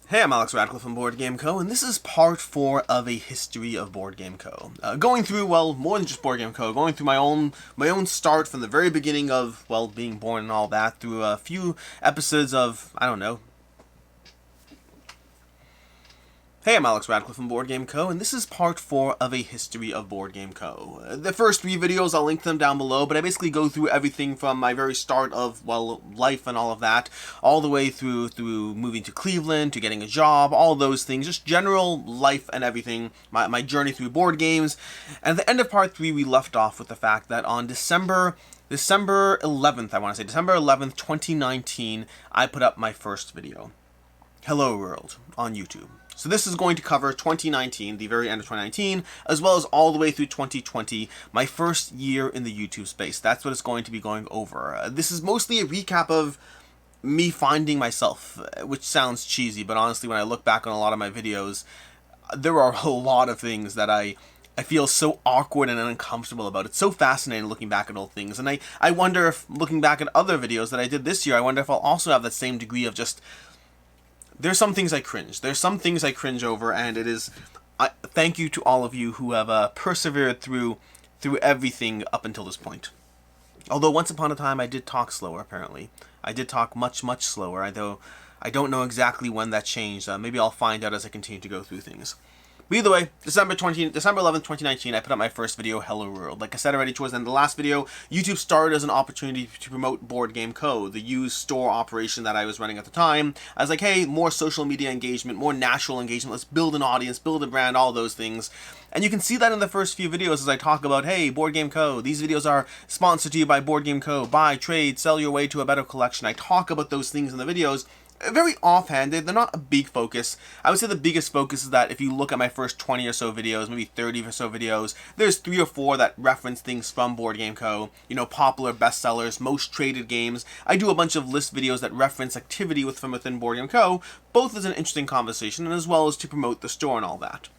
Hey, I'm Alex Radcliffe from BoardGameco, and this is part 4 of a history of BoardGameco. Going through, well, more than just BoardGameco, going through my own start from the very beginning of, well, being born and all that, through a few episodes of, I don't know. Hey, I'm Alex Radcliffe from BoardGameco, and this is part 4 of a history of BoardGameco. The first 3 videos, I'll link them down below, but I basically go through everything from my very start of, well, life and all of that, all the way through moving to Cleveland, to getting a job, all those things, just general life and everything, my journey through board games. And at the end of part 3, we left off with the fact that on December 11th, I want to say, December 11th, 2019, I put up my first video. Hello World, on YouTube. So this is going to cover 2019, the very end of 2019, as well as all the way through 2020, my first year in the YouTube space. That's what it's going to be going over. This is mostly a recap of me finding myself, which sounds cheesy, but honestly, when I look back on a lot of my videos, there are a lot of things that I feel so awkward and uncomfortable about. It's so fascinating looking back at old things, and I wonder if, looking back at other videos that I did this year, I wonder if I'll also have that same degree of just... There's some things I cringe. There's some things I cringe over, and it is... thank you to all of you who have persevered through everything up until this point. Although once upon a time I did talk slower, apparently. I did talk much, much slower, though I don't know exactly when that changed. Maybe I'll find out as I continue to go through things. But either way, December 11th, 2019, I put up my first video, Hello World. Like I said already towards the end of the last video, YouTube started as an opportunity to promote BoardGameco, the used store operation that I was running at the time. I was like, hey, more social media engagement, more natural engagement, let's build an audience, build a brand, all those things. And you can see that in the first few videos as I talk about, hey, BoardGameco, these videos are sponsored to you by BoardGameco, buy, trade, sell your way to a better collection. I talk about those things in the videos. Very offhanded, they're not a big focus. I would say the biggest focus is that if you look at my first 20 or so videos, maybe 30 or so videos, there's 3 or 4 that reference things from BoardGameco, you know, popular bestsellers, most traded games. I do a bunch of list videos that reference activity from within BoardGameco, both as an interesting conversation and as well as to promote the store and all that.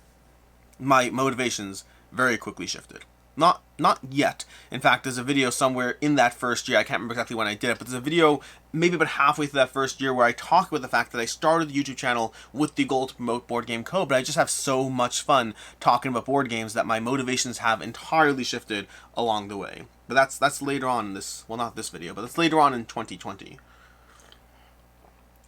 My motivations very quickly shifted. Not yet. In fact, there's a video somewhere in that first year, I can't remember exactly when I did it, but there's a video maybe about halfway through that first year where I talk about the fact that I started the YouTube channel with the goal to promote BoardGameco, but I just have so much fun talking about board games that my motivations have entirely shifted along the way. But that's later on in this, well, not this video, but that's later on in 2020.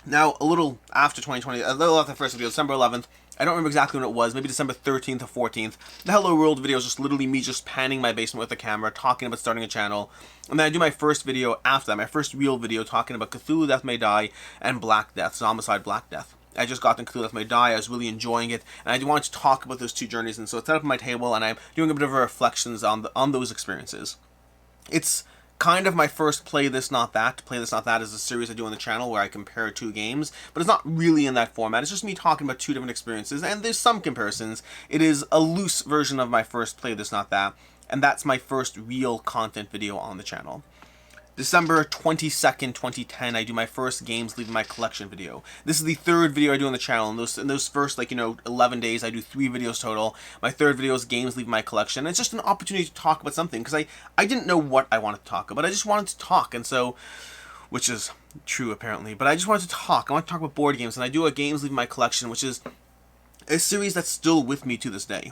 Now, a little after 2020, a little after the first video, December 11th, I don't remember exactly when it was, maybe December 13th or 14th. The Hello World video is just literally me just panning my basement with a camera, talking about starting a channel. And then I do my first video after that, my first real video talking about Cthulhu Death May Die and Black Death, Zombicide Black Death. I just got into Cthulhu Death May Die, I was really enjoying it, and I wanted to talk about those 2 journeys, and so it's set up on my table, and I'm doing a bit of reflections on those experiences. It's kind of my first Play This Not That. Play This Not That is a series I do on the channel where I compare 2 games, but it's not really in that format. It's just me talking about 2 different experiences, and there's some comparisons. It is a loose version of my first Play This Not That, and that's my first real content video on the channel. December 22nd, 2010, I do my first Games Leaving My Collection video. This is the 3rd video I do on the channel. In those first, 11 days, I do 3 videos total. My 3rd video is Games Leaving My Collection. And it's just an opportunity to talk about something, because I didn't know what I wanted to talk about. I just wanted to talk, and so, which is true apparently, but I just wanted to talk. I want to talk about board games, and I do a Games Leaving My Collection, which is a series that's still with me to this day.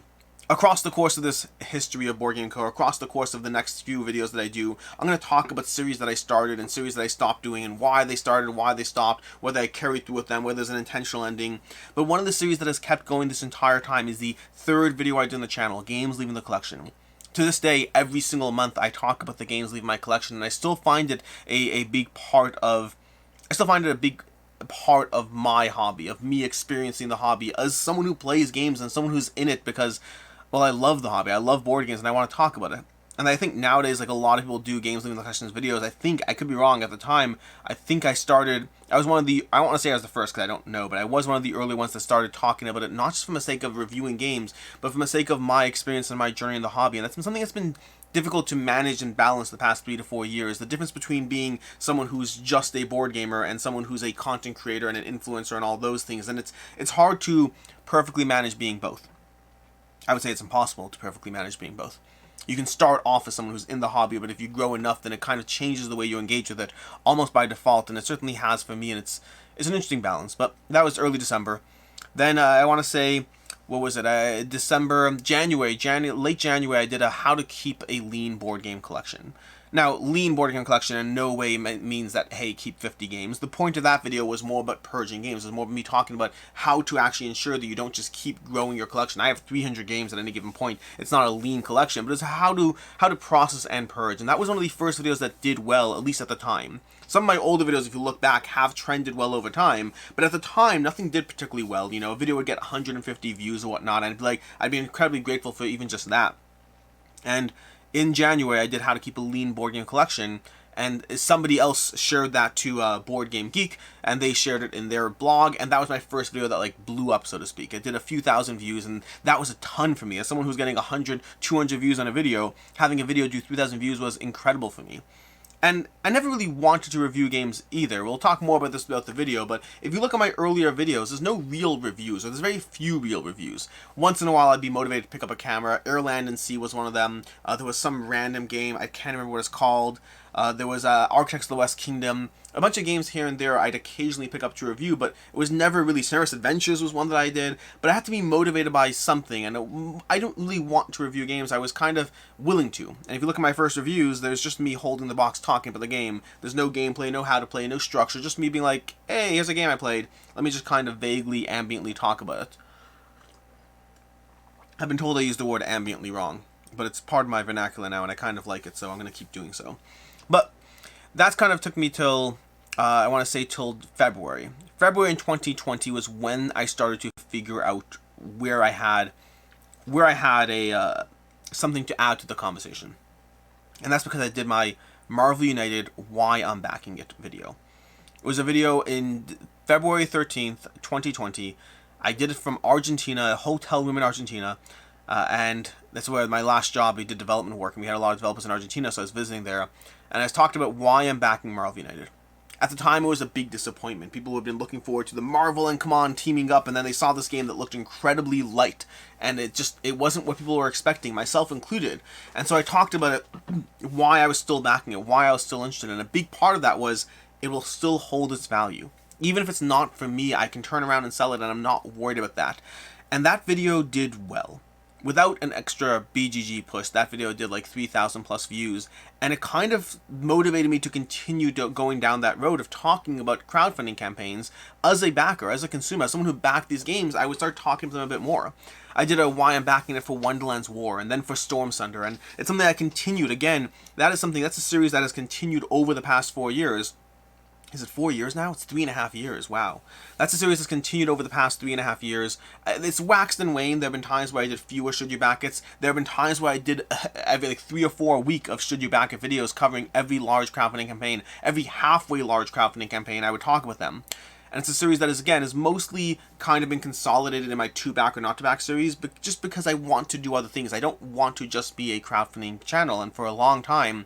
Across the course of this history of BoardGameco, across the course of the next few videos that I do, I'm going to talk about series that I started and series that I stopped doing and why they started, why they stopped, whether I carried through with them, whether there's an intentional ending. But one of the series that has kept going this entire time is the 3rd video I did on the channel, Games Leaving the Collection. To this day, every single month I talk about the games leaving my collection, and I still find it a big part of... I still find it a big part of my hobby, of me experiencing the hobby as someone who plays games and someone who's in it because... well, I love the hobby, I love board games, and I want to talk about it. And I think nowadays, like a lot of people do Games Leaving the Collections videos, I could be wrong at the time, I think I started, I was one of the, I don't want to say I was the first because I don't know, but I was one of the early ones that started talking about it, not just for the sake of reviewing games, but for the sake of my experience and my journey in the hobby. And that's been something that's been difficult to manage and balance the past 3 to 4 years. The difference between being someone who's just a board gamer and someone who's a content creator and an influencer and all those things. And it's hard to perfectly manage being both. I would say it's impossible to perfectly manage being both. you can start off as someone who's in the hobby, but if you grow enough, then it kind of changes the way you engage with it almost by default, and it certainly has for me, and it's an interesting balance. But that was early December. Then I want to say, what was it? Late January, I did a how to keep a lean board game collection. Now, lean board game collection in no way means that, hey, keep 50 games. The point of that video was more about purging games. It was more of me talking about how to actually ensure that you don't just keep growing your collection. I have 300 games at any given point. It's not a lean collection, but it's how to process and purge. And that was one of the first videos that did well, at least at the time. Some of my older videos, if you look back, have trended well over time, but at the time, nothing did particularly well. You know, a video would get 150 views or whatnot, and I'd be incredibly grateful for even just that. And in January, I did how to keep a lean board game collection, and somebody else shared that to Board Game Geek, and they shared it in their blog, and that was my first video that like blew up, so to speak. It did a few thousand views, and that was a ton for me. As someone who's getting 100, 200 views on a video, having a video do 3,000 views was incredible for me. And I never really wanted to review games either. We'll talk more about this throughout the video, but if you look at my earlier videos, there's no real reviews, or there's very few real reviews. Once in a while, I'd be motivated to pick up a camera. Airland and Sea was one of them. There was some random game, I can't remember what it's called. There was Architects of the West Kingdom. A bunch of games here and there I'd occasionally pick up to review, but it was never really... Cirrus Adventures was one that I did, but I had to be motivated by something, and I don't really want to review games. I was kind of willing to. And if you look at my first reviews, there's just me holding the box talking about the game. There's no gameplay, no how to play, no structure, just me being like, hey, here's a game I played. Let me just kind of vaguely, ambiently talk about it. I've been told I used the word ambiently wrong, but it's part of my vernacular now, and I kind of like it, so I'm going to keep doing so. But that's kind of took me till, I want to say till February. February in 2020 was when I started to figure out where I had a something to add to the conversation. And that's because I did my Marvel United Why I'm Backing It video. It was a video in February 13th, 2020. I did it from Argentina, a hotel room in Argentina, and that's where my last job, we did development work, and we had a lot of developers in Argentina, so I was visiting there. And I talked about why I'm backing Marvel United. At the time, it was a big disappointment. People had been looking forward to the Marvel and Come On teaming up, and then they saw this game that looked incredibly light, and it wasn't what people were expecting, myself included. And so I talked about it, why I was still backing it, why I was still interested, and a big part of that was it will still hold its value. Even if it's not for me, I can turn around and sell it, and I'm not worried about that. And that video did well. Without an extra BGG push, that video did like 3,000 plus views, and it kind of motivated me to continue going down that road of talking about crowdfunding campaigns as a backer, as a consumer, as someone who backed these games. I would start talking to them a bit more. I did a why I'm backing it for Wonderland's War, and then for Storm Thunder, and it's something I continued. Again, that's a series that has continued over the past 4 years. Is it 4 years now? It's 3.5 years. Wow. That's a series that's continued over the past 3.5 years. It's waxed and waned. There have been times where I did fewer Should You Back It's. There have been times where I did every like 3 or 4 a week of Should You Back It videos covering every large crowdfunding campaign. Every halfway large crowdfunding campaign, I would talk about them. And it's a series that is mostly kind of been consolidated in my to back or not to back series, but just because I want to do other things. I don't want to just be a crowdfunding channel, and for a long time,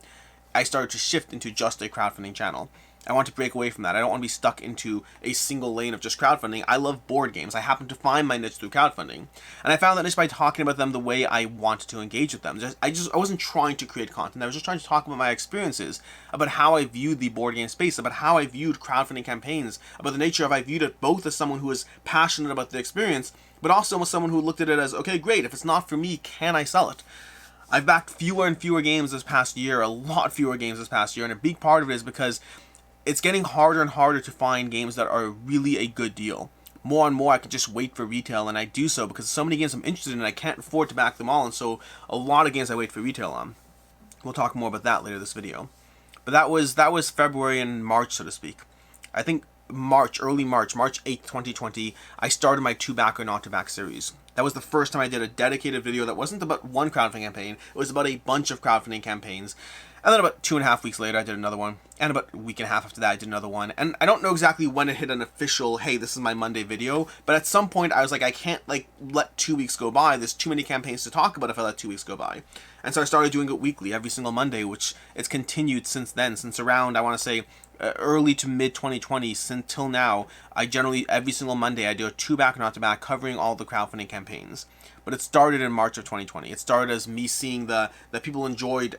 I started to shift into just a crowdfunding channel. I want to break away from that. I don't want to be stuck into a single lane of just crowdfunding. I love board games. I happen to find my niche through crowdfunding. And I found that niche by talking about them the way I wanted to engage with them. I wasn't trying to create content. I was just trying to talk about my experiences, about how I viewed the board game space, about how I viewed crowdfunding campaigns, about the nature of I viewed it both as someone who is passionate about the experience, but also as someone who looked at it as, okay, great, if it's not for me, can I sell it? I've backed fewer and fewer games this past year, a lot fewer games this past year, and a big part of it is because it's getting harder and harder to find games that are really a good deal. More and more I can just wait for retail, and I do so because so many games I'm interested in and I can't afford to back them all, and so a lot of games I wait for retail on. We'll talk more about that later this video. But that was February and March, so to speak. I think early March 8th, 2020, I started my to back or not to back series. That was the first time I did a dedicated video that wasn't about one crowdfunding campaign, it was about a bunch of crowdfunding campaigns. And then about 2.5 weeks later, I did another one. And about a week and a half after that, I did another one. And I don't know exactly when it hit an official, hey, this is my Monday video. But at some point, I was like, I can't let 2 weeks go by. There's too many campaigns to talk about if I let 2 weeks go by. And so I started doing it weekly, every single Monday, which it's continued since then. Since around, I want to say, early to mid 2020, till now, I generally, every single Monday, I do a to back or not to back, covering all the crowdfunding campaigns. campaigns. But it started in March of 2020. It started as me seeing that people enjoyed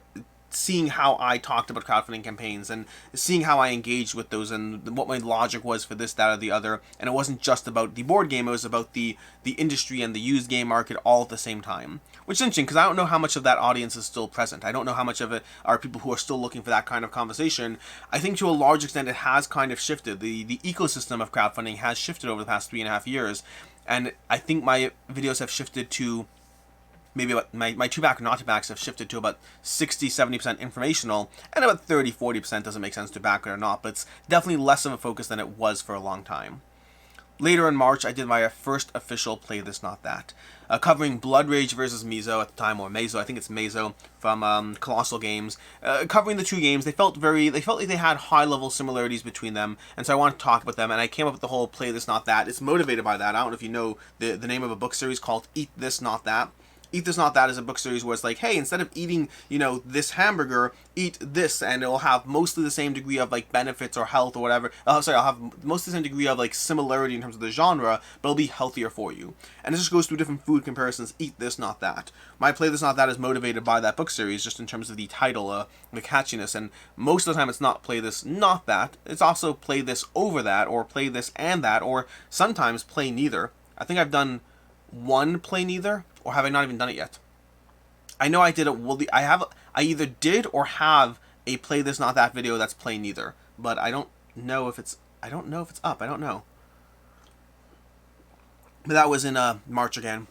seeing how I talked about crowdfunding campaigns and seeing how I engaged with those and what my logic was for this, that, or the other. And it wasn't just about the board game, it was about the industry and the used game market all at the same time. Which is interesting because I don't know how much of that audience is still present. I don't know how much of it are people who are still looking for that kind of conversation. I think to a large extent it has kind of shifted. The ecosystem of crowdfunding has shifted over the past 3.5 years. And I think my videos have shifted to maybe about my two back or not to backs have shifted to about 60-70% informational, and about 30-40% doesn't make sense to back it or not, but it's definitely less of a focus than it was for a long time. Later in March, I did my first official Play This Not That, covering Blood Rage versus Mizo at the time, or Mazo, I think it's Mazo, from Colossal Games. Covering the two games, they felt like they had high-level similarities between them, and so I wanted to talk about them, and I came up with the whole Play This Not That. It's motivated by that. I don't know if you know the name of a book series called Eat This Not That. Eat This Not That is a book series where it's like, hey, instead of eating, this hamburger, eat this, and it'll have mostly the same degree of, like, benefits or health or whatever. I'll have mostly the same degree of, like, similarity in terms of the genre, but it'll be healthier for you. And it just goes through different food comparisons. Eat This Not That. My Play This Not That is motivated by that book series, just in terms of the title, the catchiness, and most of the time it's not Play This Not That. It's also Play This Over That, or Play This and That, or sometimes Play Neither. I think I've done one Play Neither, or have I not even done it yet? I know I did it. Well, I either did or have a Play This Not That video that's Play Neither, but I don't know if it's up. I don't know. But that was in March again.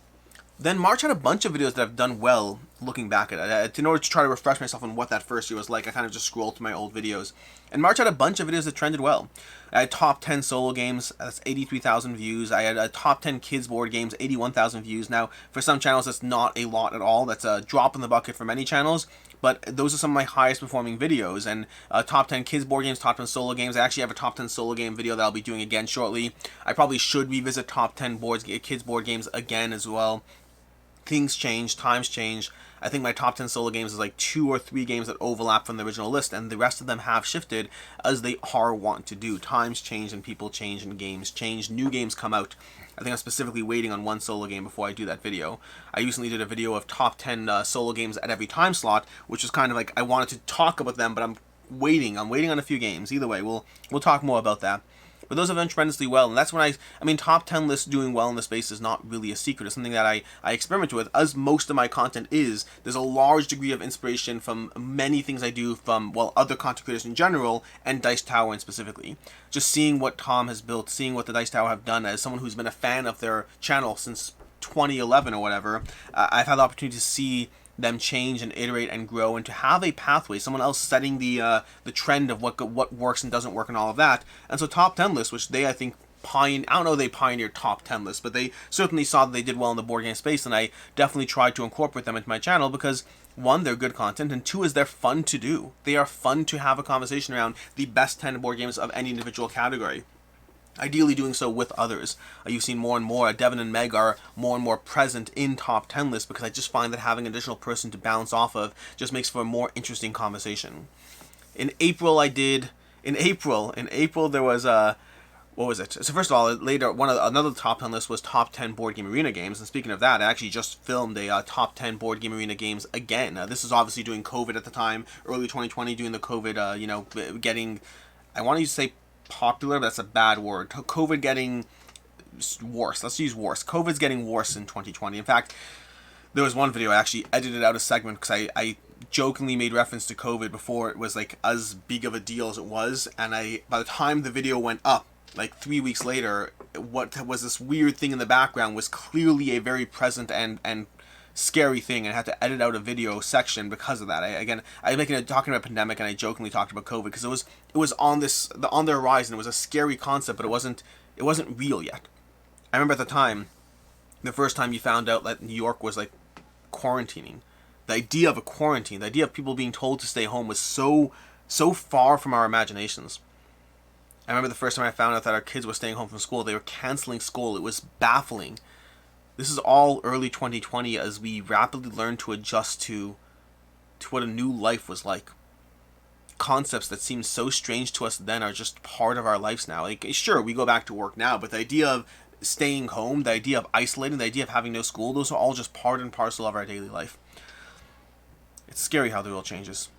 Then March had a bunch of videos that I've done well looking back at it. In order to try to refresh myself on what that first year was like, I kind of just scrolled through my old videos. And March had a bunch of videos that trended well. I had top 10 solo games, that's 83,000 views. I had a top 10 kids board games, 81,000 views. Now, for some channels, that's not a lot at all. That's a drop in the bucket for many channels. But those are some of my highest performing videos. And top 10 kids board games, top 10 solo games. I actually have a top 10 solo game video that I'll be doing again shortly. I probably should revisit top 10 kids board games again as well. Things change, times change. I think my top 10 solo games is like 2 or 3 games that overlap from the original list, and the rest of them have shifted as they are wont to do. Times change and people change and games change. New games come out. I think I'm specifically waiting on one solo game before I do that video. I recently did a video of top 10 solo games at every time slot, which is kind of like I wanted to talk about them, but I'm waiting. I'm waiting on a few games. Either way, we'll talk more about that. But those have done tremendously well, and that's when I mean, top 10 lists doing well in the space is not really a secret. It's something that I experiment with, as most of my content is. There's a large degree of inspiration from many things I do from, well, other content creators in general, and Dice Tower in specifically. Just seeing what Tom has built, seeing what the Dice Tower have done, as someone who's been a fan of their channel since 2011 or whatever, I've had the opportunity to see them change and iterate and grow, and to have a pathway, someone else setting the trend of what works and doesn't work and all of that. And so top 10 lists, which they, I think, I don't know if they pioneered top 10 lists, but they certainly saw that they did well in the board game space, and I definitely tried to incorporate them into my channel because, one, they're good content, and two, is they're fun to do. They are fun to have a conversation around the best 10 board games of any individual category. Ideally doing so with others. You've seen more and more, Devon and Meg are more and more present in top 10 lists because I just find that having an additional person to bounce off of just makes for a more interesting conversation. In April there was what was it? So first of all, later another top 10 list was top 10 board game arena games, and speaking of that, I actually just filmed a top 10 board game arena games again. This is obviously doing COVID at the time, early 2020, doing the COVID, getting, I want to say popular, but that's a bad word. COVID getting worse. Let's use worse. COVID's getting worse in 2020. In fact, there was one video I actually edited out a segment because I jokingly made reference to COVID before it was like as big of a deal as it was, and by the time the video went up, like 3 weeks later, what was this weird thing in the background was clearly a very present and scary thing, and I had to edit out a video section because of that. I'm talking about pandemic, and I jokingly talked about COVID because it was on the horizon. It was a scary concept, but it wasn't real yet. I remember at the time, the first time you found out that New York was like quarantining, the idea of a quarantine, the idea of people being told to stay home was so far from our imaginations. I remember the first time I found out that our kids were staying home from school. They were canceling school. It was baffling. This is all early 2020 as we rapidly learn to adjust to what a new life was like. Concepts that seemed so strange to us then are just part of our lives now. Like, sure, we go back to work now, but the idea of staying home, the idea of isolating, the idea of having no school, those are all just part and parcel of our daily life. It's scary how the world changes.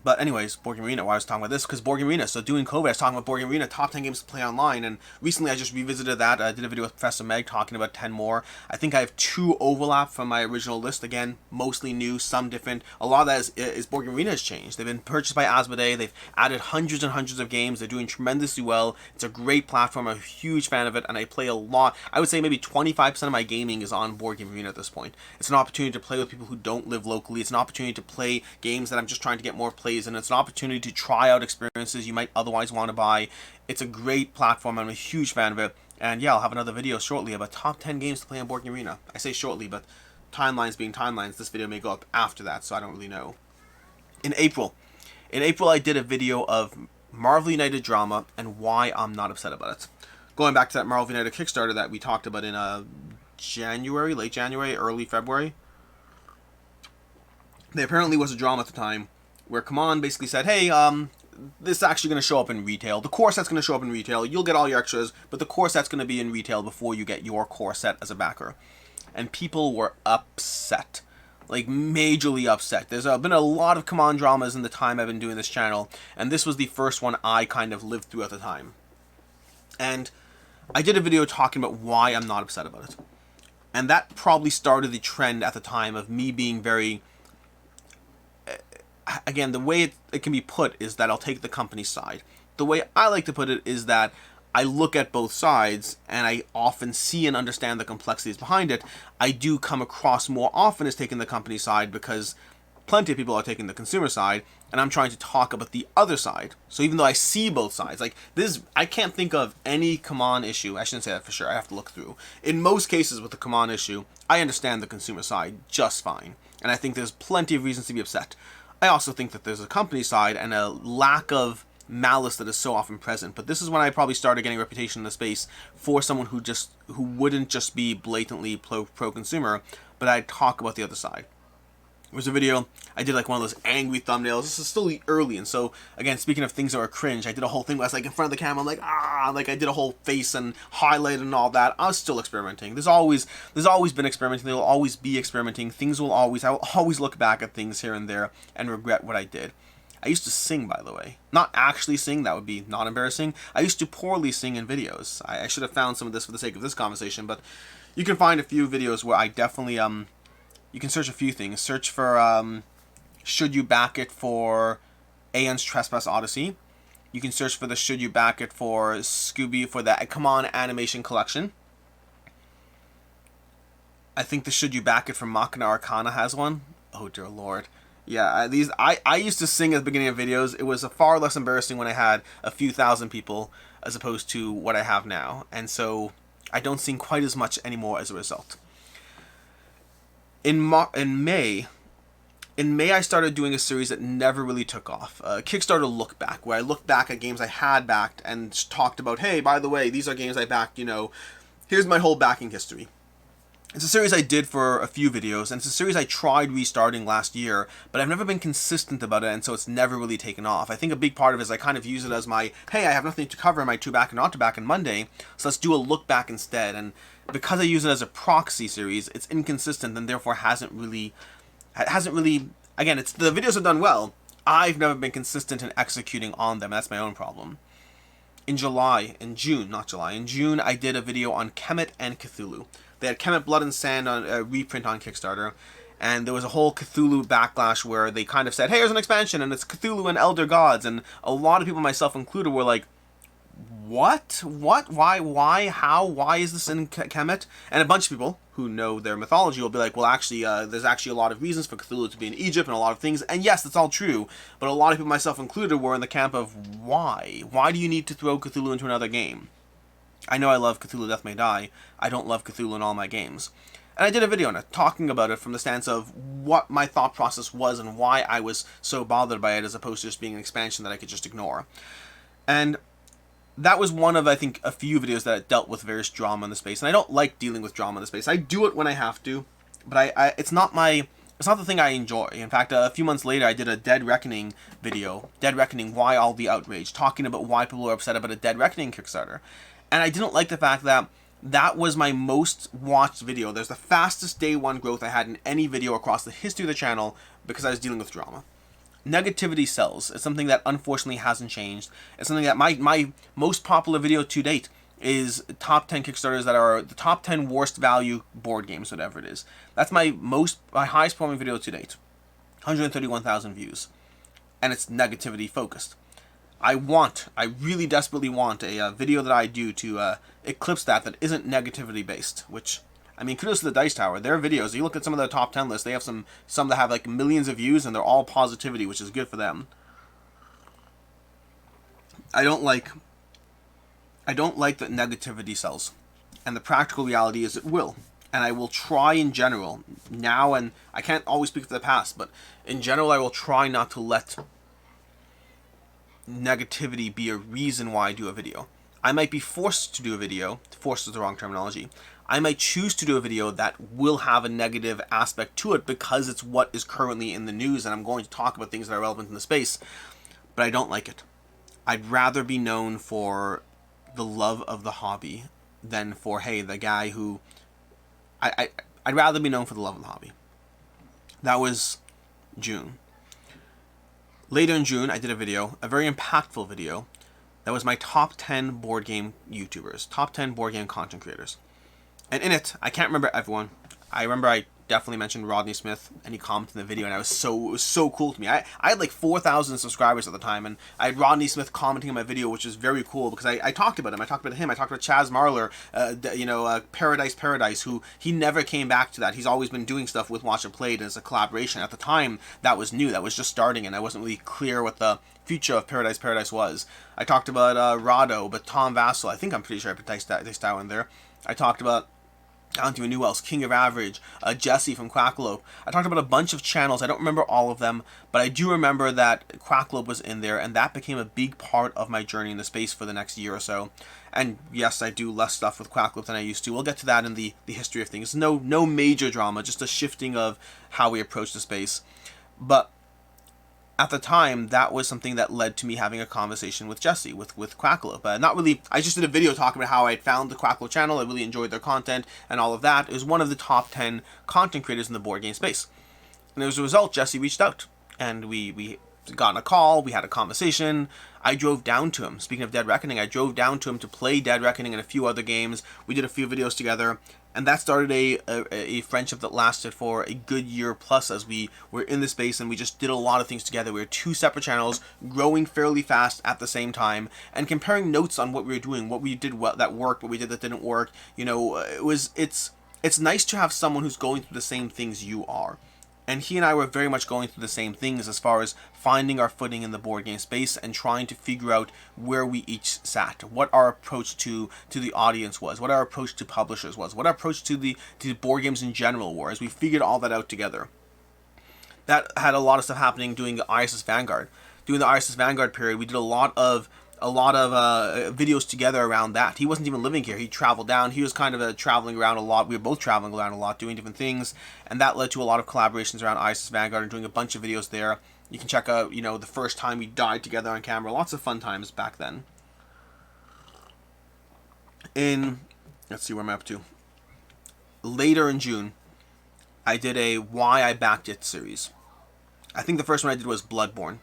But anyways, Board Game Arena, why I was talking about this, because Board Game Arena, so during COVID, I was talking about Board Game Arena, top 10 games to play online, and recently I just revisited that. I did a video with Professor Meg talking about 10 more. I think I have 2 overlap from my original list, again, mostly new, some different. A lot of that is Board Game Arena has changed. They've been purchased by Asmodee, they've added hundreds and hundreds of games, they're doing tremendously well. It's a great platform, I'm a huge fan of it, and I play a lot. I would say maybe 25% of my gaming is on Board Game Arena at this point. It's an opportunity to play with people who don't live locally, it's an opportunity to play games that I'm just trying to get more plays in, it's an opportunity to try out experiences you might otherwise want to buy. It's a great platform. I'm a huge fan of it. And yeah, I'll have another video shortly about top 10 games to play on Board Game Arena. I say shortly, but timelines being timelines, this video may go up after that, so I don't really know. In April I did a video of Marvel United drama and why I'm not upset about it. Going back to that Marvel United Kickstarter that we talked about in January, late January, early February. There apparently was a drama at the time where Command basically said, hey, this is actually going to show up in retail. The core set's going to show up in retail. You'll get all your extras, but the core set's going to be in retail before you get your core set as a backer. And people were upset. Like, majorly upset. There's been a lot of Command dramas in the time I've been doing this channel, and this was the first one I kind of lived through at the time. And I did a video talking about why I'm not upset about it. And that probably started the trend at the time of me being very... Again, the way it can be put is that I'll take the company's side. The way I like to put it is that I look at both sides and I often see and understand the complexities behind it. I do come across more often as taking the company's side because plenty of people are taking the consumer side, and I'm trying to talk about the other side. So even though I see both sides, like this, I can't think of any Command issue. I shouldn't say that for sure. I have to look through. In most cases with the Command issue, I understand the consumer side just fine, and I think there's plenty of reasons to be upset. I also think that there's a company side and a lack of malice that is so often present. But this is when I probably started getting a reputation in the space for someone who wouldn't just be blatantly pro-consumer, but I'd talk about the other side. There was a video, I did like one of those angry thumbnails. This is still early, and so, again, speaking of things that are cringe, I did a whole thing where I was like in front of the camera, I'm like, like I did a whole face and highlight and all that. I was still experimenting. There's always been experimenting, there will always be experimenting. I will always look back at things here and there and regret what I did. I used to sing, by the way. Not actually sing, that would be not embarrassing. I used to poorly sing in videos. I should have found some of this for the sake of this conversation, but you can find a few videos where I definitely, you can search a few things. Search for, should you back it for Aeon's Trespass Odyssey. You can search for the should you back it for Scooby, for the Come On Animation Collection. I think the should you back it for Machina Arcana has one. Oh dear lord. Yeah, I used to sing at the beginning of videos. It was far less embarrassing when I had a few thousand people as opposed to what I have now. And so I don't sing quite as much anymore as a result. In May, I started doing a series that never really took off. Kickstarter Look Back, where I looked back at games I had backed and talked about, hey, by the way, these are games I backed, you know, here's my whole backing history. It's a series I did for a few videos, and it's a series I tried restarting last year, but I've never been consistent about it, and so it's never really taken off. I think a big part of it is I kind of use it as my, hey, I have nothing to cover in my to back and not to back on Monday, so let's do a look back instead. And because I use it as a proxy series, it's inconsistent and therefore hasn't really, again, the videos have done well. I've never been consistent in executing on them. That's my own problem. In June, I did a video on Kemet and Cthulhu. They had Kemet Blood and Sand on a reprint on Kickstarter, and there was a whole Cthulhu backlash where they kind of said, hey, here's an expansion, and it's Cthulhu and Elder Gods, and a lot of people, myself included, were like, what? Why, how, why is this in Kemet? And a bunch of people who know their mythology will be like, well, actually, there's actually a lot of reasons for Cthulhu to be in Egypt and a lot of things, and yes, that's all true, but a lot of people, myself included, were in the camp of why? Why do you need to throw Cthulhu into another game? I know I love Cthulhu Death May Die. I don't love Cthulhu in all my games. And I did a video on it, talking about it from the stance of what my thought process was and why I was so bothered by it as opposed to just being an expansion that I could just ignore. And that was one of, I think, a few videos that dealt with various drama in the space. And I don't like dealing with drama in the space. I do it when I have to, but it's not the thing I enjoy. In fact, a few months later, I did a Dead Reckoning video. Dead Reckoning, Why All the Outrage, talking about why people are upset about a Dead Reckoning Kickstarter. And I didn't like the fact that that was my most watched video. There's the fastest day one growth I had in any video across the history of the channel because I was dealing with drama. Negativity sells. It's something that unfortunately hasn't changed. It's something that my most popular video to date is top 10 Kickstarters that are the top 10 worst value board games, whatever it is. That's my highest performing video to date. 131,000 views. And it's negativity focused. I really desperately want a video that I do to eclipse that isn't negativity based, which, I mean, kudos to the Dice Tower. Their videos, you look at some of the top 10 lists, they have some that have like millions of views, and they're all positivity, which is good for them. I don't like that negativity sells. And the practical reality is it will. And I will try in general, now, and I can't always speak for the past, but in general I will try not to let negativity be a reason why I do a video. I might be forced to do a video. Forced is the wrong terminology. I might choose to do a video that will have a negative aspect to it because it's what is currently in the news and I'm going to talk about things that are relevant in the space, but I don't like it. I'd rather be known for the love of the hobby than for, hey, the guy who... I'd rather be known for the love of the hobby. That was June. Later in June, I did a video, a very impactful video, that was my top 10 board game YouTubers, top 10 board game content creators. And in it, I can't remember everyone. I remember I definitely mentioned Rodney Smith, and he commented in the video, and it was so cool to me. I had like 4,000 subscribers at the time, and I had Rodney Smith commenting on my video, which was very cool, because I talked about him. I talked about him. I talked about Chaz Marler, Paradise, who he never came back to that. He's always been doing stuff with Watch and Played as a collaboration. At the time, that was new. That was just starting, and I wasn't really clear what the future of Paradise was. I talked about Rado, but Tom Vassell. I think I'm pretty sure I put Dice Tower in there. I talked about, I don't even know who else, King of Average, Jesse from Quackalope. I talked about a bunch of channels. I don't remember all of them, but I do remember that Quackalope was in there, and that became a big part of my journey in the space for the next year or so. And yes, I do less stuff with Quackalope than I used to. We'll get to that in the history of things. No major drama, just a shifting of how we approach the space. But at the time, that was something that led to me having a conversation with Jesse, with Quackalope. Not really, I just did a video talking about how I found the Quackalope channel, I really enjoyed their content, and all of that. It was one of the top 10 content creators in the board game space. And as a result, Jesse reached out, and we got on a call, we had a conversation. I drove down to him. Speaking of Dead Reckoning, I drove down to him to play Dead Reckoning and a few other games. We did a few videos together, and that started a friendship that lasted for a good year plus as we were in the space, and we just did a lot of things together. We were two separate channels, growing fairly fast at the same time, and comparing notes on what we were doing, what we did that worked, what we did that didn't work. You know, it's nice to have someone who's going through the same things you are. And he and I were very much going through the same things as far as finding our footing in the board game space and trying to figure out where we each sat, what our approach to the audience was, what our approach to publishers was, what our approach to board games in general were, as we figured all that out together. That had a lot of stuff happening during the ISS Vanguard. During the ISS Vanguard period, we did a lot of videos together around that. He wasn't even living here. He traveled down. He was kind of traveling around a lot. We were both traveling around a lot, doing different things, and that led to a lot of collaborations around ISS Vanguard and doing a bunch of videos there. You can check out, you know, the first time we died together on camera. Lots of fun times back then. Let's see where I'm up to. Later in June, I did a Why I Backed It series. I think the first one I did was Bloodborne.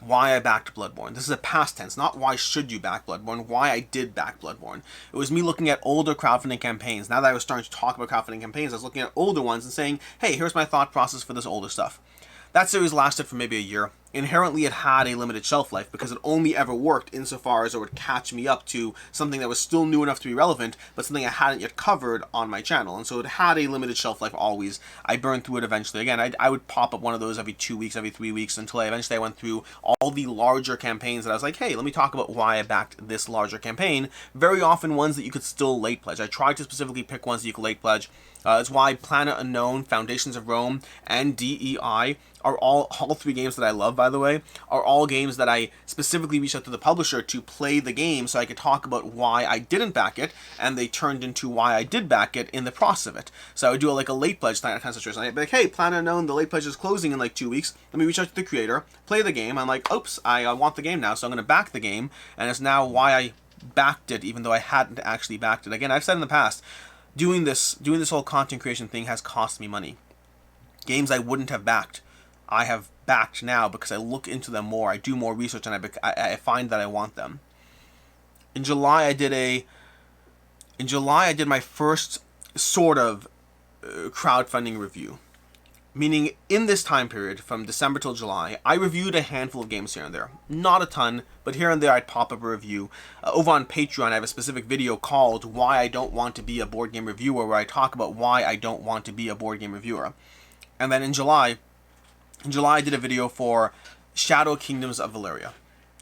Why I backed Bloodborne. This is a past tense, not why should you back Bloodborne, why I did back Bloodborne. It was me looking at older crowdfunding campaigns. Now that I was starting to talk about crowdfunding campaigns, I was looking at older ones and saying, hey, here's my thought process for this older stuff. That series lasted for maybe a year. Inherently, it had a limited shelf life because it only ever worked insofar as it would catch me up to something that was still new enough to be relevant, but something I hadn't yet covered on my channel. And so it had a limited shelf life always. I burned through it eventually. Again, I would pop up one of those every 2 weeks, every 3 weeks, until I went through all the larger campaigns that I was like, hey, let me talk about why I backed this larger campaign. Very often ones that you could still late pledge. I tried to specifically pick ones that you could late pledge. It's why Planet Unknown, Foundations of Rome, and DEI are all three games that I love, by the way, are all games that I specifically reached out to the publisher to play the game so I could talk about why I didn't back it, and they turned into why I did back it in the process of it. So I would do a late pledge kind of situation. I'd be like, hey, Planet Unknown, the late pledge is closing in like 2 weeks. Let me reach out to the creator, play the game. I'm like, oops, I want the game now, so I'm going to back the game, and it's now why I backed it, even though I hadn't actually backed it. Again, I've said in the past, doing this whole content creation thing has cost me money. Games I wouldn't have backed, I have backed now because I look into them more, I do more research, and I find that I want them. In July, I did my first sort of crowdfunding review. Meaning, in this time period, from December till July, I reviewed a handful of games here and there. Not a ton, but here and there I'd pop up a review. Over on Patreon, I have a specific video called Why I Don't Want to Be a Board Game Reviewer, where I talk about why I don't want to be a board game reviewer. And then in July, I did a video for Shadow Kingdoms of Valeria.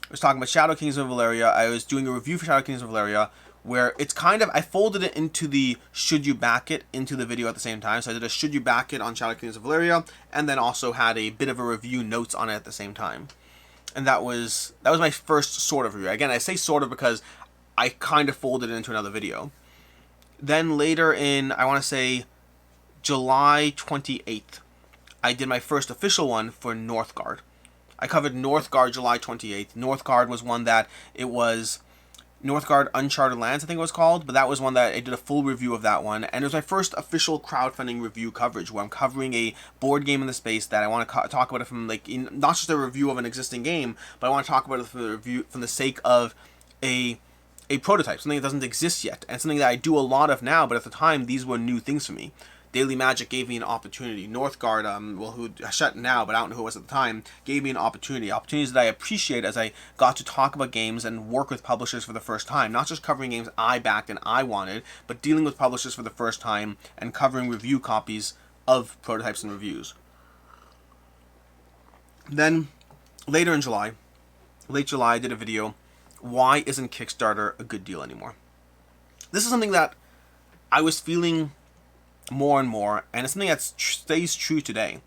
I was talking about Shadow Kingdoms of Valeria. I was doing a review for Shadow Kingdoms of Valeria, where it's kind of, I folded it into the should you back it into the video at the same time. So I did a should you back it on Shadow Kingdoms of Valeria, and then also had a bit of a review notes on it at the same time. And that was my first sort of review. Again, I say sort of because I kind of folded it into another video. Then later in, I want to say July 28th, I did my first official one for Northgard. I covered Northgard July 28th. Northgard was one that it was Northgard Uncharted Lands, I think it was called, but that was one that I did a full review of that one, and it was my first official crowdfunding review coverage, where I'm covering a board game in the space that I want to talk about it from, like, not just a review of an existing game, but I want to talk about it from the sake of a prototype, something that doesn't exist yet, and something that I do a lot of now, but at the time, these were new things for me. Daily Magic gave me an opportunity. Northgard, who shut now, but I don't know who it was at the time, gave me an opportunity. Opportunities that I appreciate as I got to talk about games and work with publishers for the first time. Not just covering games I backed and I wanted, but dealing with publishers for the first time and covering review copies of prototypes and reviews. Then, later in July, late July, I did a video, Why Isn't Kickstarter a Good Deal Anymore? This is something that I was feeling more and more, and it's something that stays true today.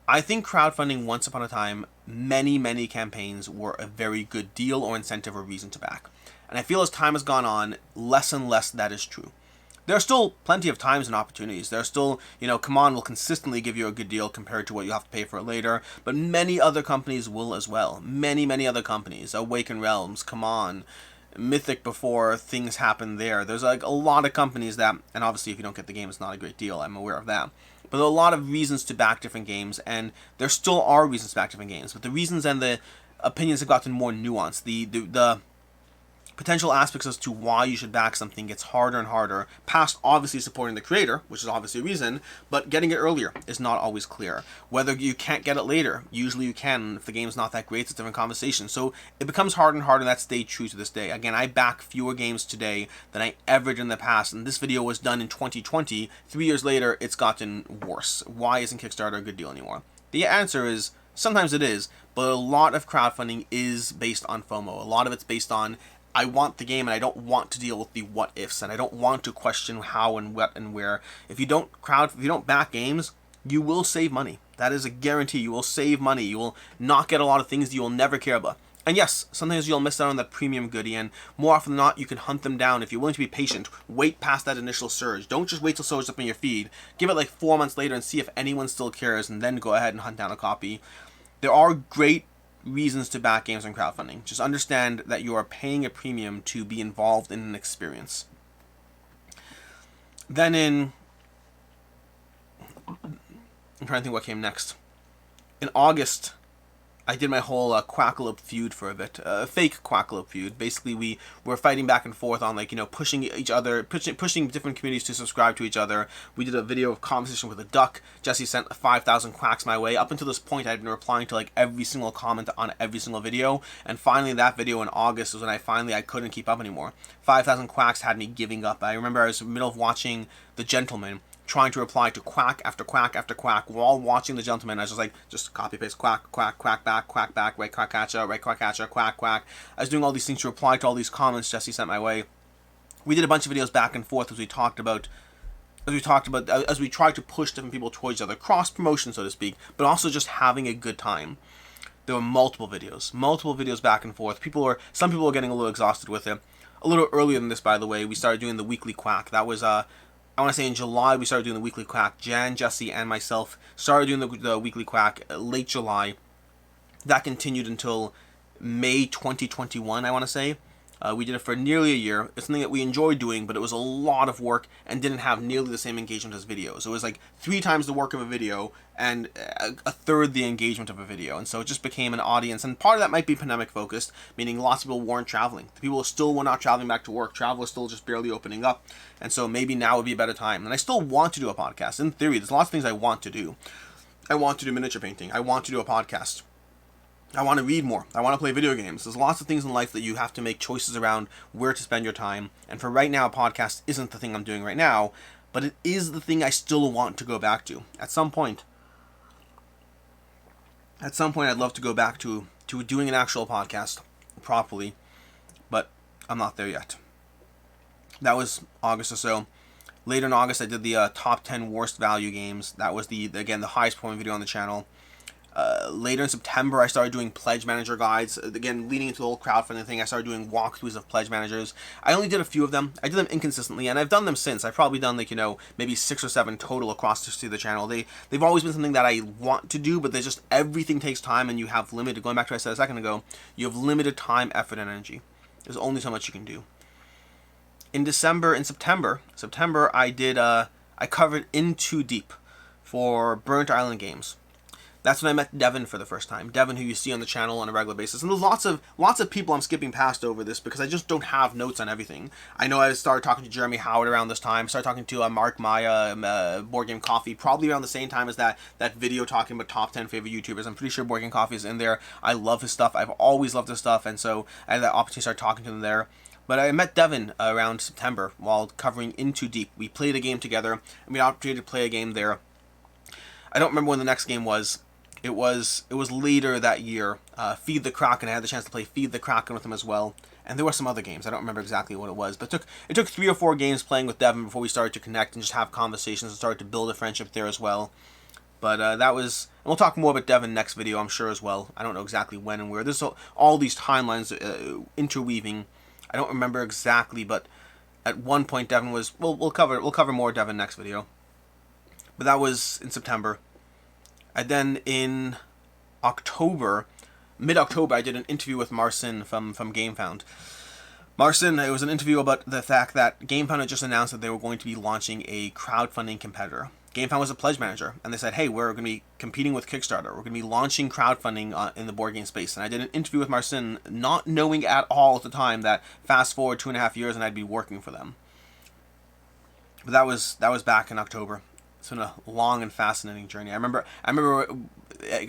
I think crowdfunding, once upon a time, many campaigns were a very good deal or incentive or reason to back. And I feel as time has gone on, less and less that is true. There are still plenty of times and opportunities. There are still, CMON will consistently give you a good deal compared to what you have to pay for it later, but many other companies will as well. Many other companies, Awaken Realms, CMON, Mythic before things happen there. There's like a lot of companies that, and obviously if you don't get the game, it's not a great deal. I'm aware of that. But there are a lot of reasons to back different games, and there still are reasons to back different games. But the reasons and the opinions have gotten more nuanced. The potential aspects as to why you should back something gets harder and harder, past obviously supporting the creator, which is obviously a reason, but getting it earlier is not always clear. Whether you can't get it later, usually you can. If the game's not that great, it's a different conversation. So it becomes harder and harder, and that stayed true to this day. Again, I back fewer games today than I ever did in the past, and this video was done in 2020. 3 years later, it's gotten worse. Why isn't Kickstarter a good deal anymore? The answer is, sometimes it is, but a lot of crowdfunding is based on FOMO. A lot of it's based on, I want the game and I don't want to deal with the what ifs, and I don't want to question how and what and where. If you don't back games, you will save money. That is a guarantee. You will save money. You will not get a lot of things that you will never care about. And yes, sometimes you'll miss out on that premium goodie, and more often than not, you can hunt them down. If you're willing to be patient, wait past that initial surge. Don't just wait till surge up in your feed. Give it like 4 months later and see if anyone still cares, and then go ahead and hunt down a copy. There are great reasons to back games on crowdfunding. Just understand that you are paying a premium to be involved in an experience. Then I'm trying to think what came next. In August, I did my whole Quackalope feud for a bit. Fake Quackalope feud. Basically, we were fighting back and forth on, pushing each other, pushing different communities to subscribe to each other. We did a video of conversation with a duck. Jesse sent 5,000 quacks my way. Up until this point, I had been replying to every single comment on every single video. And finally, that video in August was when I couldn't keep up anymore. 5,000 quacks had me giving up. I remember I was in the middle of watching The Gentleman, trying to reply to quack after quack after quack while watching The Gentleman. I was just copy paste, quack back, right quack catcher, quack quack. I was doing all these things to reply to all these comments Jesse sent my way. We did a bunch of videos back and forth as we tried to push different people towards each other, cross promotion, so to speak, but also just having a good time. There were multiple videos back and forth. Some people were getting a little exhausted with it. A little earlier than this, by the way, we started doing the weekly quack. That was I want to say in July we started doing the weekly quack. Jan, Jesse, and myself started doing the weekly quack late July. That continued until May 2021, I want to say. We did it for nearly a year. It's something that we enjoyed doing, but it was a lot of work and didn't have nearly the same engagement as videos. It was like 3 times the work of a video and a third the engagement of a video. And so it just became an audience. And part of that might be pandemic focused, meaning lots of people weren't traveling. The people still were not traveling back to work. Travel was still just barely opening up. And so maybe now would be a better time. And I still want to do a podcast. In theory, there's lots of things I want to do. I want to do miniature painting. I want to do a podcast. I want to read more. I want to play video games. There's lots of things in life that you have to make choices around where to spend your time. And for right now, a podcast isn't the thing I'm doing right now, but it is the thing I still want to go back to. At some point, I'd love to go back to doing an actual podcast properly, but I'm not there yet. That was August or so. Later in August, I did the top 10 worst value games. That was the highest performing video on the channel. Later in September, I started doing pledge manager guides. Again, leading into the whole crowdfunding thing, I started doing walkthroughs of pledge managers. I only did a few of them. I did them inconsistently, and I've done them since. I've probably done maybe 6 or 7 total across the channel. They've always been something that I want to do, but there's just everything takes time, and you have limited. Going back to what I said a second ago, you have limited time, effort, and energy. There's only so much you can do. In September, I covered In Too Deep for Burnt Island Games. That's when I met Devon for the first time. Devon, who you see on the channel on a regular basis. And there's lots of people I'm skipping past over this because I just don't have notes on everything. I know I started talking to Jeremy Howard around this time. Started talking to Mark Maya, BoardGameCoffee, probably around the same time as that video talking about top 10 favorite YouTubers. I'm pretty sure BoardGameCoffee is in there. I love his stuff. I've always loved his stuff. And so I had that opportunity to start talking to him there. But I met Devon around September while covering In Too Deep. We played a game together, and we had the opportunity to play a game there. I don't remember when the next game was. It was later that year. Feed the Kraken. I had the chance to play Feed the Kraken with him as well. And there were some other games. I don't remember exactly what it was. But it took 3 or 4 games playing with Devon before we started to connect and just have conversations and started to build a friendship there as well. But that was... And we'll talk more about Devon next video, I'm sure, as well. I don't know exactly when and where. There's all these timelines interweaving. I don't remember exactly, but at one point Devon was... We'll cover more Devon next video. But that was in September. And then in October, mid-October, I did an interview with Marcin from Gamefound. Marcin, it was an interview about the fact that Gamefound had just announced that they were going to be launching a crowdfunding competitor. Gamefound was a pledge manager, and they said, hey, we're going to be competing with Kickstarter. We're going to be launching crowdfunding in the board game space. And I did an interview with Marcin, not knowing at all at the time that fast forward 2.5 years and I'd be working for them. But that was back in October. It's been a long and fascinating journey. I remember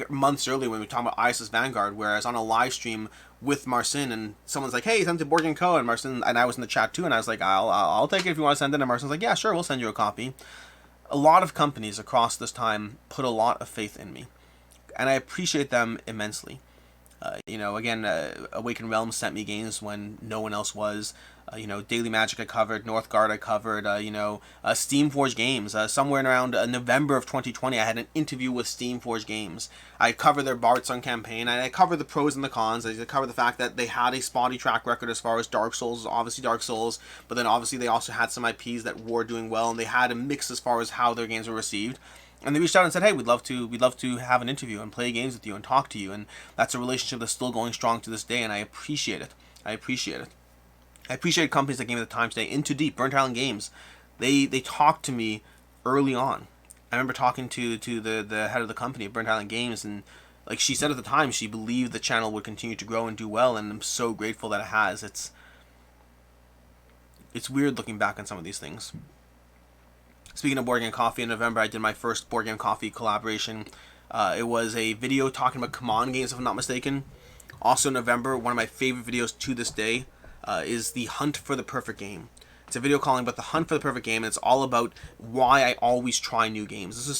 months earlier when we were talking about ISIS Vanguard, where I was on a live stream with Marcin, and someone's like, "Hey, send it to BoardGameco," and Marcin and I was in the chat too, and I was like, "I'll take it if you want to send it." And Marcin's like, "Yeah, sure, we'll send you a copy." A lot of companies across this time put a lot of faith in me, and I appreciate them immensely. Again, Awakened Realms sent me games when no one else was. Daily Magic I covered, Northgard I covered, Steamforge Games. Somewhere around November of 2020, I had an interview with Steamforge Games. I covered their Bard Sun campaign, and I covered the pros and the cons. I covered the fact that they had a spotty track record as far as Dark Souls, obviously Dark Souls, but then obviously they also had some IPs that were doing well, and they had a mix as far as how their games were received. And they reached out and said, hey, we'd love to have an interview and play games with you and talk to you. And that's a relationship that's still going strong to this day, and I appreciate it. I appreciate companies that gave me the time today. In Too Deep, Burnt Island Games. They talked to me early on. I remember talking to the head of the company at Burnt Island Games, and like she said at the time, she believed the channel would continue to grow and do well, and I'm so grateful that it has. It's weird looking back on some of these things. Speaking of BoardGameCoffee, in November I did my first BoardGameCoffee collaboration. It was a video talking about Command games, if I'm not mistaken. Also in November, one of my favorite videos to this day is The Hunt for the Perfect Game. It's a video calling about the hunt for the perfect game, and it's all about why I always try new games. This is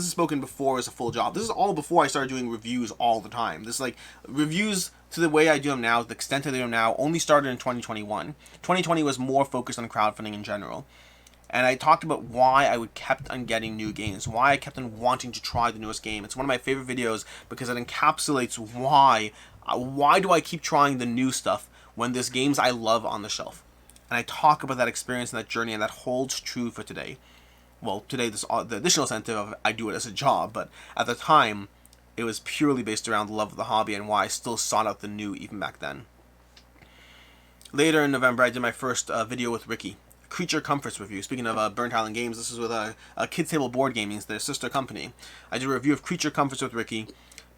spoken before as a full job. This is all before I started doing reviews all the time. This is like reviews to the way I do them now, the extent I do them now, only started in 2021. 2020 was more focused on crowdfunding in general. And I talked about why I kept on getting new games, why I kept on wanting to try the newest game. It's one of my favorite videos because it encapsulates why do I keep trying the new stuff when there's games I love on the shelf. And I talk about that experience and that journey, and that holds true for today. Well, today the additional incentive of I do it as a job, but at the time, it was purely based around the love of the hobby and why I still sought out the new even back then. Later in November, I did my first video with Ricky. Creature Comforts review. Speaking of Burnt Island Games, this is with a Kids Table Board Gaming, their sister company. I did a review of Creature Comforts with Ricky.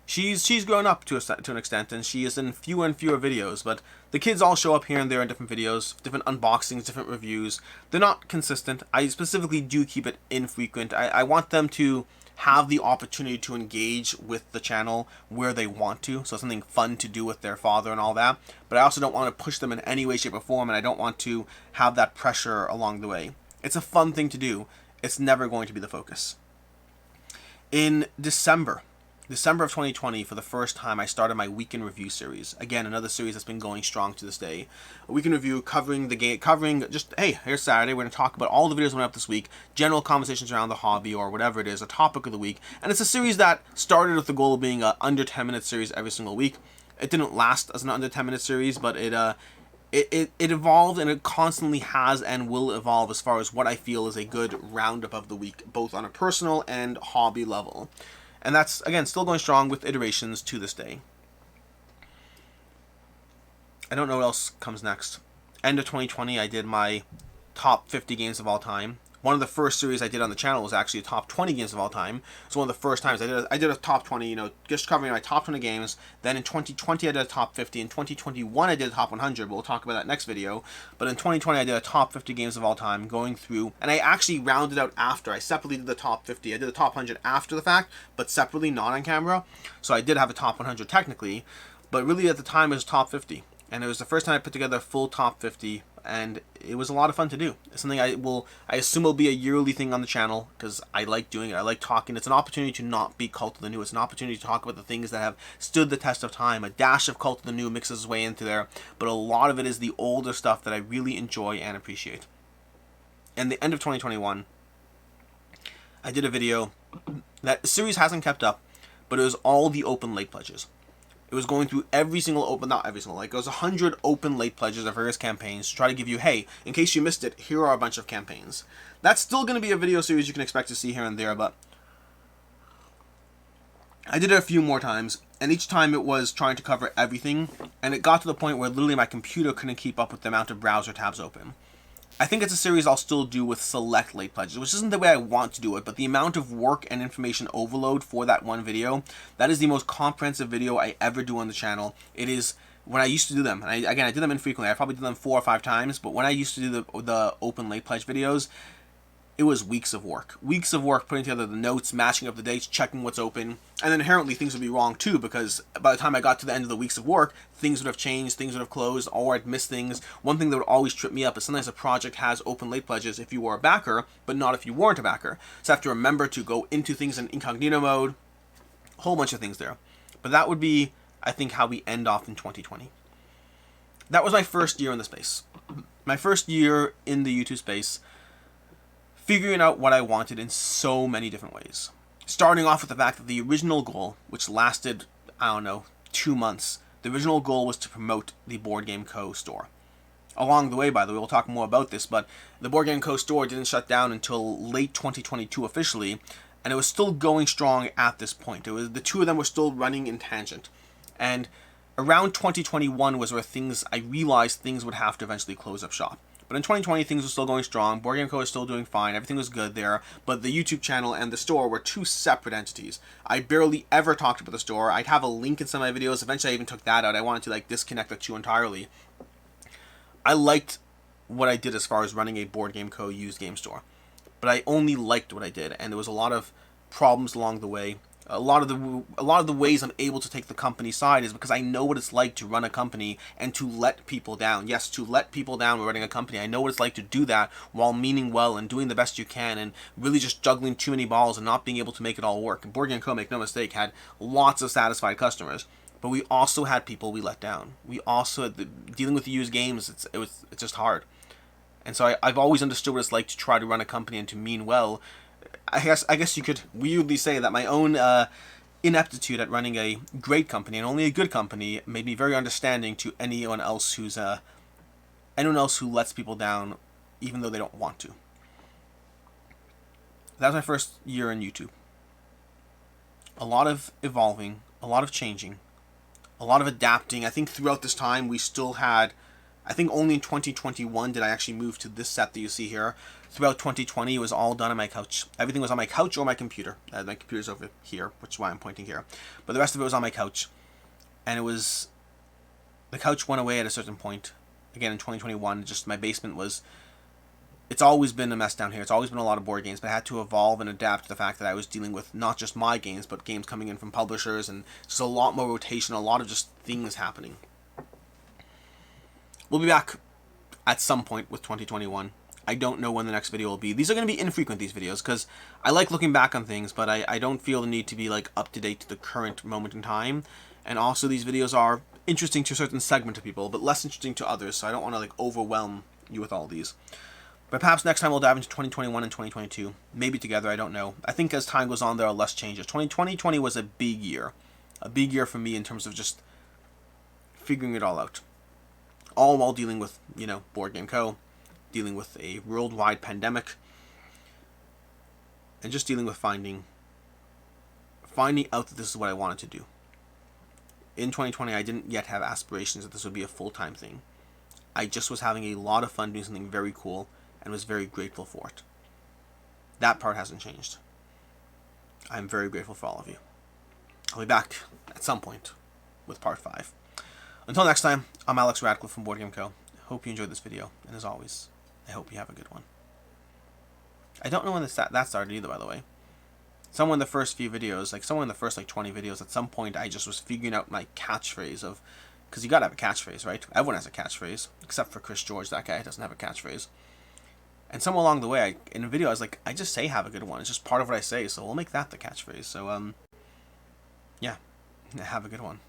She's grown up to an extent, and she is in fewer and fewer videos, but the kids all show up here and there in different videos, different unboxings, different reviews. They're not consistent. I specifically do keep it infrequent. I want them to have the opportunity to engage with the channel where they want to, so something fun to do with their father and all that, but I also don't want to push them in any way, shape, or form, and I don't want to have that pressure along the way. It's a fun thing to do. It's never going to be the focus. In December of 2020, for the first time, I started my weekend review series. Again, another series that's been going strong to this day. A weekend review covering the game, just, hey, here's Saturday, we're going to talk about all the videos that went up this week, general conversations around the hobby or whatever it is, a topic of the week. And it's a series that started with the goal of being an under 10-minute series every single week. It didn't last as an under 10-minute series, but it evolved, and it constantly has and will evolve as far as what I feel is a good roundup of the week, both on a personal and hobby level. And that's, again, still going strong with iterations to this day. I don't know what else comes next. End of 2020, I did my top 50 games of all time. One of the first series I did on the channel was actually a top 20 games of all time. So one of the first times I did a top 20, just covering my top 20 games. Then in 2020, I did a top 50. In 2021, I did a top 100. We'll talk about that next video. But in 2020, I did a top 50 games of all time, going through, and I actually rounded out after. I separately did the top 50. I did the top 100 after the fact, but separately, not on camera. So I did have a top 100 technically, but really at the time it was top 50. And it was the first time I put together a full top 50, and it was a lot of fun to do. It's something I assume will be a yearly thing on the channel, because I like doing it. I like talking. It's an opportunity to not be Cult of the New. It's an opportunity to talk about the things that have stood the test of time. A dash of Cult of the New mixes its way into there, but a lot of it is the older stuff that I really enjoy and appreciate. And the end of 2021, I did a video that the series hasn't kept up, but it was all the open late pledges. It was going through every single open, not every single, like it was 100 open late pledges of various campaigns to try to give you, hey, in case you missed it, here are a bunch of campaigns. That's still going to be a video series you can expect to see here and there, but I did it a few more times, and each time it was trying to cover everything, and it got to the point where literally my computer couldn't keep up with the amount of browser tabs open. I think it's a series I'll still do with select late pledges, which isn't the way I want to do it, but the amount of work and information overload for that one video, that is the most comprehensive video I ever do on the channel. It is, when I used to do them, and I did them infrequently, I probably did them 4 or 5 times, but when I used to do the open late pledge videos, it was weeks of work. Weeks of work putting together the notes, matching up the dates, checking what's open. And then inherently things would be wrong too, because by the time I got to the end of the weeks of work, things would have changed, things would have closed, or I'd missed things. One thing that would always trip me up is sometimes a project has open late pledges if you were a backer, but not if you weren't a backer. So I have to remember to go into things in incognito mode, a whole bunch of things there. But that would be, I think, how we end off in 2020. That was my first year in the space. My first year in the YouTube space, figuring out what I wanted in so many different ways. Starting off with the fact that the original goal, which lasted, 2 months, the original goal was to promote the BoardGameco store. Along the way, by the way, we'll talk more about this, but the BoardGameco store didn't shut down until late 2022 officially, and it was still going strong at this point. It was, the two of them were still running in tangent. And around 2021 was where I realized things would have to eventually close up shop. But in 2020, things were still going strong. BoardGameco was still doing fine. Everything was good there. But the YouTube channel and the store were two separate entities. I barely ever talked about the store. I'd have a link in some of my videos. Eventually, I even took that out. I wanted to disconnect the two entirely. I liked what I did as far as running a BoardGameco used game store. But I only liked what I did. And there was a lot of problems along the way. A lot of the ways I'm able to take the company side is because I know what it's like to run a company and to let people down. Yes, to let people down when running a company. I know what it's like to do that while meaning well and doing the best you can and really just juggling too many balls and not being able to make it all work. And BoardGameco, make no mistake, had lots of satisfied customers, but we also had people we let down. We also, dealing with the used games, it's just hard. And so I've always understood what it's like to try to run a company and to mean well. I guess you could weirdly say that my own ineptitude at running a great company and only a good company made me very understanding to anyone else who lets people down even though they don't want to. That was my first year in YouTube. A lot of evolving, a lot of changing, a lot of adapting. I think throughout this time we still had I think only in 2021 did I actually move to this set that you see here. Throughout 2020, it was all done on my couch. Everything was on my couch or my computer. My computer's over here, which is why I'm pointing here. But the rest of it was on my couch. And it was... The couch went away at a certain point. Again, in 2021, just my basement was... It's always been a mess down here. It's always been a lot of board games, but I had to evolve and adapt to the fact that I was dealing with not just my games, but games coming in from publishers, and just a lot more rotation, a lot of just things happening. We'll be back at some point with 2021. I don't know when the next video will be. These are going to be infrequent, these videos, because I like looking back on things, but I don't feel the need to be like up to date to the current moment in time. And also, these videos are interesting to a certain segment of people, but less interesting to others, so I don't want to like overwhelm you with all these. But perhaps next time we'll dive into 2021 and 2022. Maybe together, I don't know. I think as time goes on, there are less changes. 2020 was a big year. A big year for me in terms of just figuring it all out. All while dealing with, BoardGameco, dealing with a worldwide pandemic, and just dealing with finding out that this is what I wanted to do. In 2020, I didn't yet have aspirations that this would be a full-time thing. I just was having a lot of fun doing something very cool, and was very grateful for it. That part hasn't changed. I'm very grateful for all of you. I'll be back at some point with part 5. Until next time, I'm Alex Radcliffe from BoardGameco. Hope you enjoyed this video, and as always, I hope you have a good one. I don't know when that started either, by the way. Somewhere in the first few videos, somewhere in the first 20 videos, at some point I just was figuring out my catchphrase of... Because you gotta have a catchphrase, right? Everyone has a catchphrase, except for Chris George, that guy doesn't have a catchphrase. And somewhere along the way, in a video, I was like, I just say have a good one. It's just part of what I say, so we'll make that the catchphrase. So, yeah, have a good one.